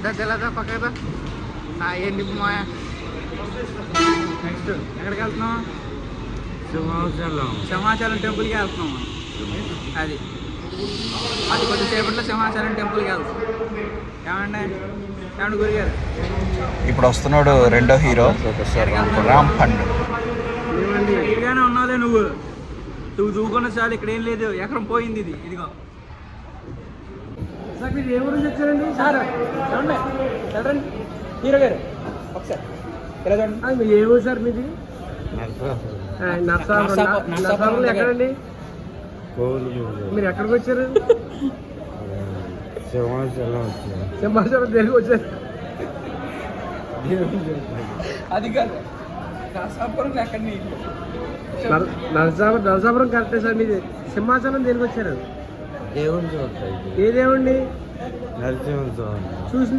తెలదా పక్కదా ఏంటి మా నెక్స్ట్ ఎక్కడికి వెళ్తున్నాం? సింహాచలం టెంపుల్కి వెళ్తున్నాం మనం. అది కొద్దిసేపట్లో సింహాచలం టెంపుల్కి వెళ్తాం. ఏమండి గురిగారు? ఇప్పుడు వస్తున్నాడు రెండో హీరో రామ్ పండ్. ఇదిగానే ఉన్నావులే నువ్వు దూకున్న చాలు. ఇక్కడ ఏం లేదు, ఎకరం పోయింది ఇది. ఇదిగో సార్ మీరు ఏ ఊరు వచ్చారండి? సార్ చూడండి చూడండి హీరో గారు ఒకసారి ఇలా చూడండి. మీరు ఏ ఊరు సార్ మీది? నర్సాపురం. ఎక్కడండి మీరు? ఎక్కడికి వచ్చారు? సింహాచలం దేనికి వచ్చారు? అది కాదు నర్సాపురం. ఎక్కడ నరసాపురం కరెక్టే సార్. మీది సింహాచలం దేనికి వచ్చారు? దేవుని చూస్తాయి. ఏ దేవుణ్ణి నరసింహ స్వామి చూసిన